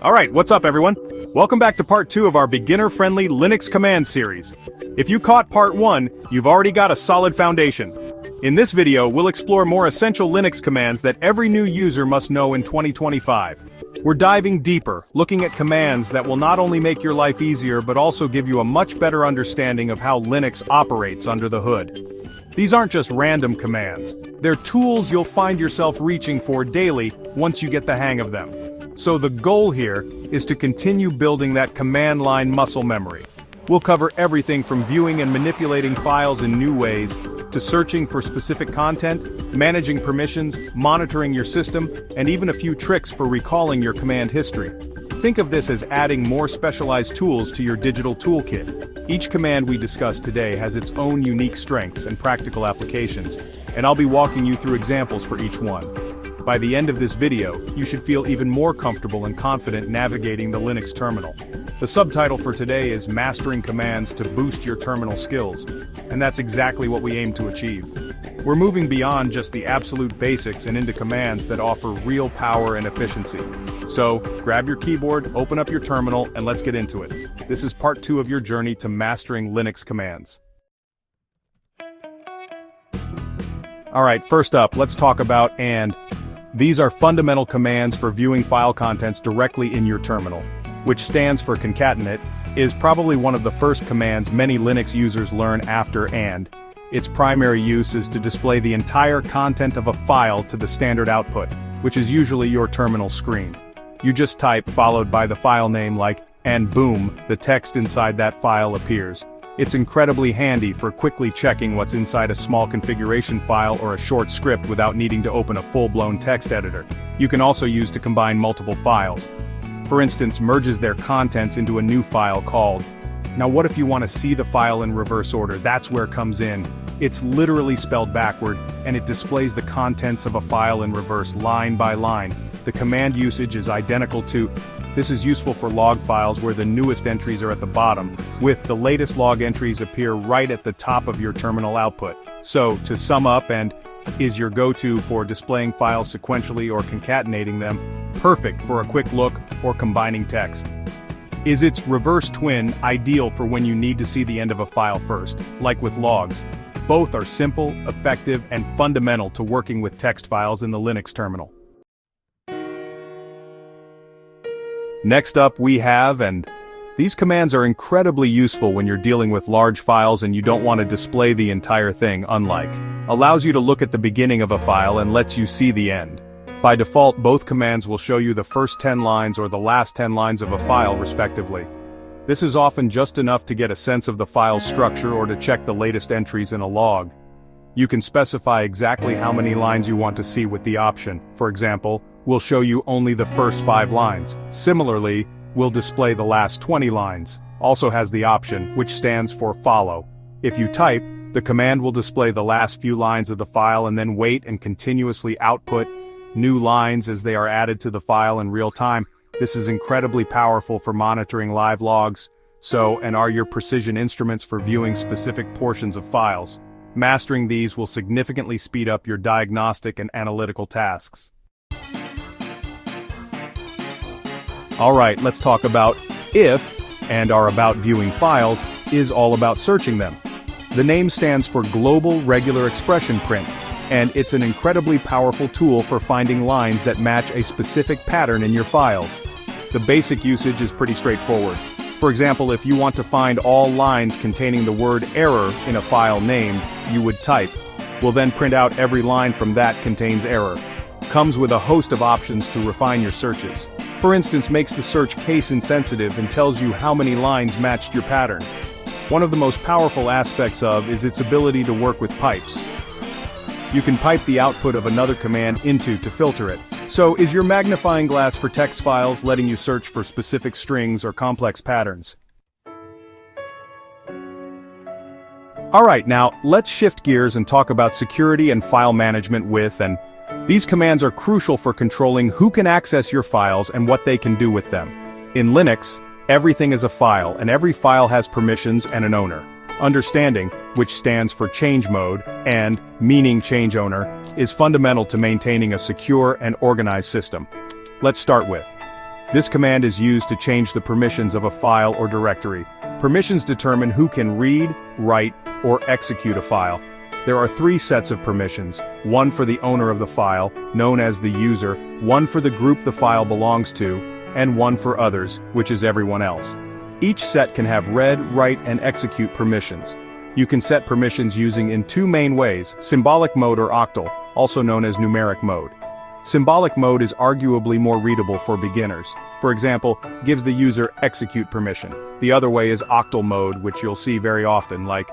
Alright, what's up everyone? Welcome back to part 2 of our beginner-friendly Linux command series. If you caught part 1, you've already got a solid foundation. In this video, we'll explore more essential Linux commands that every new user must know in 2025. We're diving deeper, looking at commands that will not only make your life easier but also give you a much better understanding of how Linux operates under the hood. These aren't just random commands. They're tools you'll find yourself reaching for daily once you get the hang of them. So the goal here is to continue building that command line muscle memory. We'll cover everything from viewing and manipulating files in new ways, to searching for specific content, managing permissions, monitoring your system, and even a few tricks for recalling your command history. Think of this as adding more specialized tools to your digital toolkit. Each command we discuss today has its own unique strengths and practical applications, and I'll be walking you through examples for each one. By the end of this video, you should feel even more comfortable and confident navigating the Linux terminal. The subtitle for today is Mastering Commands to Boost Your Terminal Skills, and that's exactly what we aim to achieve. We're moving beyond just the absolute basics and into commands that offer real power and efficiency. So, grab your keyboard, open up your terminal, and let's get into it. This is part 2 of your journey to mastering Linux commands. Alright, first up, let's talk about AND. These are fundamental commands for viewing file contents directly in your terminal, which stands for concatenate, is probably one of the first commands many Linux users learn after AND. Its primary use is to display the entire content of a file to the standard output, which is usually your terminal screen. You just type followed by the file name like, and boom, the text inside that file appears. It's incredibly handy for quickly checking what's inside a small configuration file or a short script without needing to open a full-blown text editor. You can also use to combine multiple files. For instance, merges their contents into a new file called. Now what if you want to see the file in reverse order? That's where it comes in. It's literally spelled backward, and it displays the contents of a file in reverse line by line. The command usage is identical to. This is useful for log files where the newest entries are at the bottom, with the latest log entries appear right at the top of your terminal output. So, to sum up, and is your go-to for displaying files sequentially or concatenating them, perfect for a quick look or combining text. Is its reverse twin ideal for when you need to see the end of a file first, like with logs? Both are simple, effective, and fundamental to working with text files in the Linux terminal. Next up we have AND. These commands are incredibly useful when you're dealing with large files and you don't want to display the entire thing, unlike. Allows you to look at the beginning of a file and lets you see the end. By default, both commands will show you the first 10 lines or the last 10 lines of a file respectively. This is often just enough to get a sense of the file's structure or to check the latest entries in a log. You can specify exactly how many lines you want to see with the option. For example, we'll show you only the first 5 lines. Similarly, we'll display the last 20 lines. Also has the option, which stands for follow. If you type, the command will display the last few lines of the file and then wait and continuously output new lines as they are added to the file in real time. This is incredibly powerful for monitoring live logs, and are your precision instruments for viewing specific portions of files. Mastering these will significantly speed up your diagnostic and analytical tasks. Alright, let's talk about if, and our about viewing files, is all about searching them. The name stands for Global Regular Expression Print, and it's an incredibly powerful tool for finding lines that match a specific pattern in your files. The basic usage is pretty straightforward. For example, if you want to find all lines containing the word error in a file named, you would type. We'll then print out every line from that contains error. Comes with a host of options to refine your searches. For instance, makes the search case insensitive and tells you how many lines matched your pattern. One of the most powerful aspects is its ability to work with pipes. You can pipe the output of another command into to filter it. So, is your magnifying glass for text files letting you search for specific strings or complex patterns? Alright, now, let's shift gears and talk about security and file management with AND. These commands are crucial for controlling who can access your files and what they can do with them. In Linux, everything is a file, and every file has permissions and an owner. Understanding, which stands for change mode, and meaning change owner, is fundamental to maintaining a secure and organized system. Let's start with. This command is used to change the permissions of a file or directory. Permissions determine who can read, write, or execute a file. There are 3 sets of permissions, one for the owner of the file, known as the user, one for the group the file belongs to, and one for others, which is everyone else. Each set can have read, write, and execute permissions. You can set permissions using in 2 main ways, symbolic mode or octal, also known as numeric mode. Symbolic mode is arguably more readable for beginners. For example, gives the user execute permission. The other way is octal mode, which you'll see very often, like,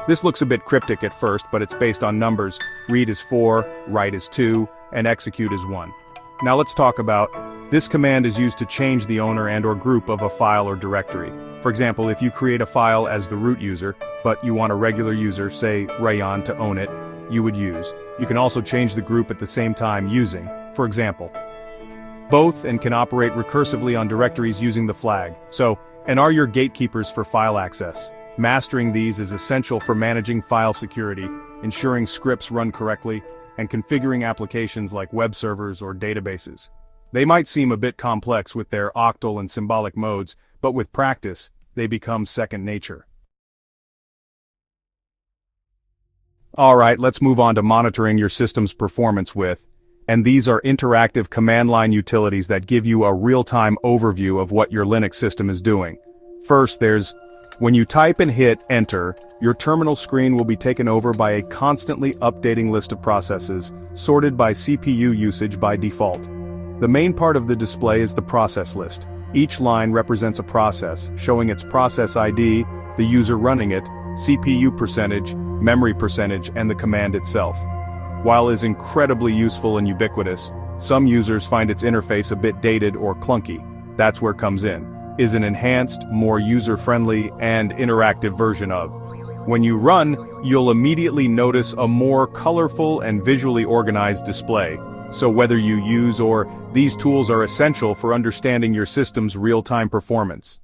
this looks a bit cryptic at first, but it's based on numbers. Read is 4, write is 2, and execute is 1. Now let's talk about, this command is used to change the owner and/or group of a file or directory. For example, if you create a file as the root user, but you want a regular user, say Rayon, to own it, you would use. You can also change the group at the same time using, for example, both, and can operate recursively on directories using the flag. And are your gatekeepers for file access. Mastering these is essential for managing file security, ensuring scripts run correctly, and configuring applications like web servers or databases. They might seem a bit complex with their octal and symbolic modes, but with practice, they become second nature. Alright, let's move on to monitoring your system's performance with, and these are interactive command line utilities that give you a real-time overview of what your Linux system is doing. First, there's, when you type and hit enter, your terminal screen will be taken over by a constantly updating list of processes, sorted by CPU usage by default. The main part of the display is the process list. Each line represents a process, showing its process ID, the user running it, CPU percentage, memory percentage, and the command itself. While it is incredibly useful and ubiquitous, some users find its interface a bit dated or clunky. That's where it comes in, is an enhanced, more user-friendly, and interactive version of. When you run, you'll immediately notice a more colorful and visually organized display. So whether you use or, these tools are essential for understanding your system's real-time performance.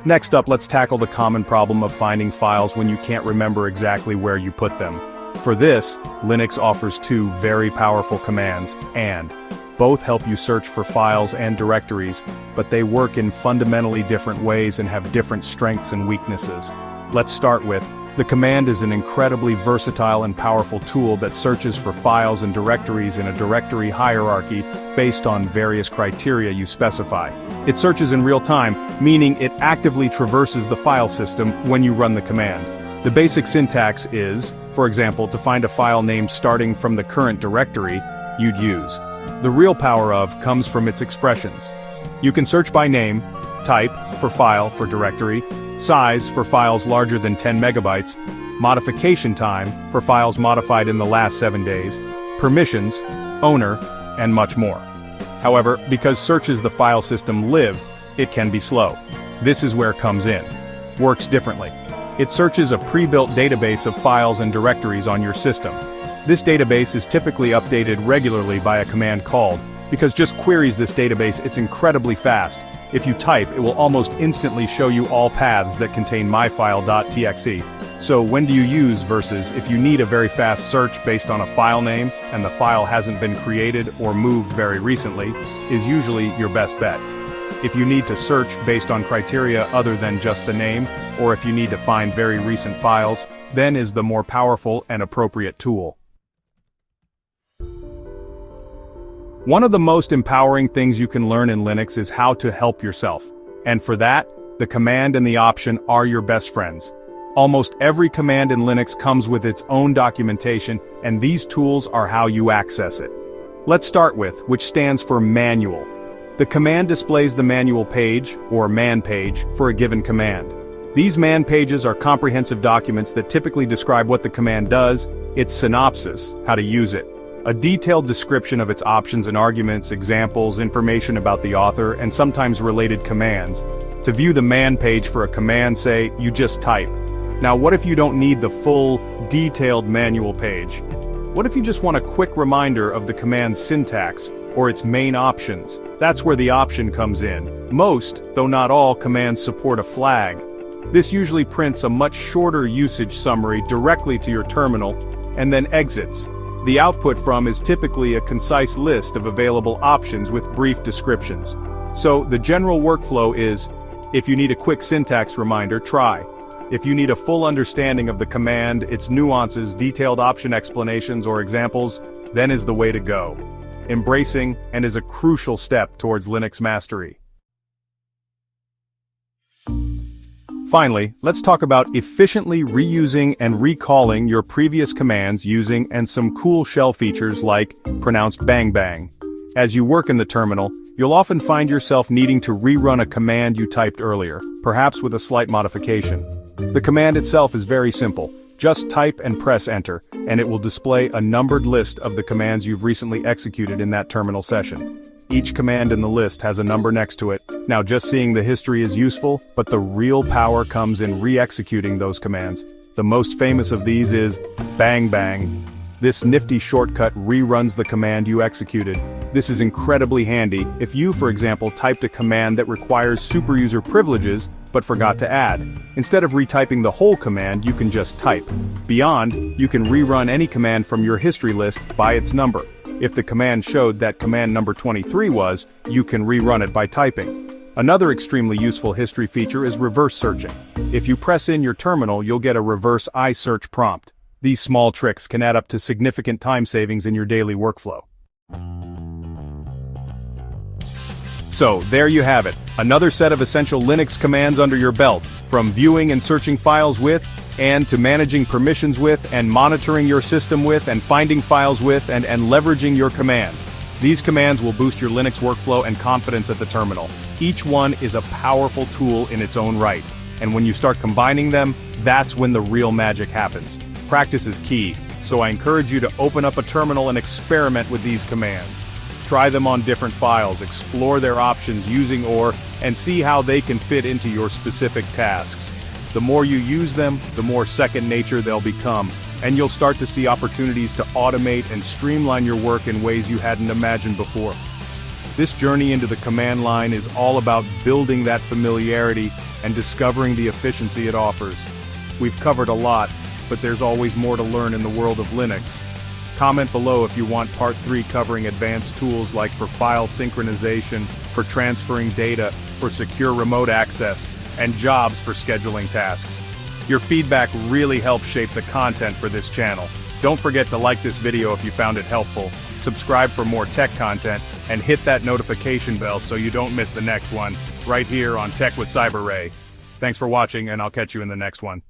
Next up, let's tackle the common problem of finding files when you can't remember exactly where you put them. For this, Linux offers 2 very powerful commands, and both help you search for files and directories, but they work in fundamentally different ways and have different strengths and weaknesses. Let's start with, the command is an incredibly versatile and powerful tool that searches for files and directories in a directory hierarchy based on various criteria you specify. It searches in real time, meaning it actively traverses the file system when you run the command. The basic syntax is, for example, to find a file name starting from the current directory you'd use. The real power of comes from its expressions. You can search by name, type, for file, for directory, size, for files larger than 10 megabytes, modification time, for files modified in the last 7 days, permissions, owner, and much more. However, because searches the file system live, it can be slow. This is where it comes in. Works differently. It searches a pre-built database of files and directories on your system. This database is typically updated regularly by a command called, because just queries this database, it's incredibly fast. If you type, it will almost instantly show you all paths that contain myfile.txt. So when do you use versus if you need a very fast search based on a file name and the file hasn't been created or moved very recently, is usually your best bet. If you need to search based on criteria other than just the name, or if you need to find very recent files, then is the more powerful and appropriate tool. One of the most empowering things you can learn in Linux is how to help yourself. And for that, the command and the option are your best friends. Almost every command in Linux comes with its own documentation, and these tools are how you access it. Let's start with, which stands for manual. The command displays the manual page, or man page, for a given command. These man pages are comprehensive documents that typically describe what the command does, its synopsis, how to use it, a detailed description of its options and arguments, examples, information about the author, and sometimes related commands. To view the man page for a command, say, you just type. Now what if you don't need the full, detailed manual page? What if you just want a quick reminder of the command's syntax, or its main options? That's where the option comes in. Most, though not all, commands support a flag. This usually prints a much shorter usage summary directly to your terminal, and then exits. The output from is typically a concise list of available options with brief descriptions. So, the general workflow is, if you need a quick syntax reminder, try. If you need a full understanding of the command, its nuances, detailed option explanations or examples, then is the way to go. Embracing and is a crucial step towards Linux mastery. Finally, let's talk about efficiently reusing and recalling your previous commands using and some cool shell features like pronounced bang bang. As you work in the terminal, you'll often find yourself needing to rerun a command you typed earlier, perhaps with a slight modification. The command itself is very simple. Just type and press enter, and it will display a numbered list of the commands you've recently executed in that terminal session. Each command in the list has a number next to it. Now just seeing the history is useful, but the real power comes in re-executing those commands. The most famous of these is bang bang. This nifty shortcut reruns the command you executed. This is incredibly handy if you, for example, typed a command that requires superuser privileges but forgot to add. Instead of retyping the whole command, you can just type. Beyond, you can rerun any command from your history list by its number. If the command showed that command number 23 was, you can rerun it by typing. Another extremely useful history feature is reverse searching. If you press in your terminal, you'll get a reverse iSearch prompt. These small tricks can add up to significant time savings in your daily workflow. So, there you have it. Another set of essential Linux commands under your belt, from viewing and searching files with, and to managing permissions with, and monitoring your system with, and finding files with, and leveraging your command. These commands will boost your Linux workflow and confidence at the terminal. Each one is a powerful tool in its own right, and when you start combining them, that's when the real magic happens. Practice is key, so I encourage you to open up a terminal and experiment with these commands. Try them on different files, explore their options using OR, and see how they can fit into your specific tasks. The more you use them, the more second nature they'll become, and you'll start to see opportunities to automate and streamline your work in ways you hadn't imagined before. This journey into the command line is all about building that familiarity and discovering the efficiency it offers. We've covered a lot, but there's always more to learn in the world of Linux. Comment below if you want part 3 covering advanced tools like for file synchronization, for transferring data, for secure remote access, and jobs for scheduling tasks. Your feedback really helps shape the content for this channel. Don't forget to like this video if you found it helpful, subscribe for more tech content, and hit that notification bell so you don't miss the next one, right here on Tech with CyberRay. Thanks for watching, and I'll catch you in the next one.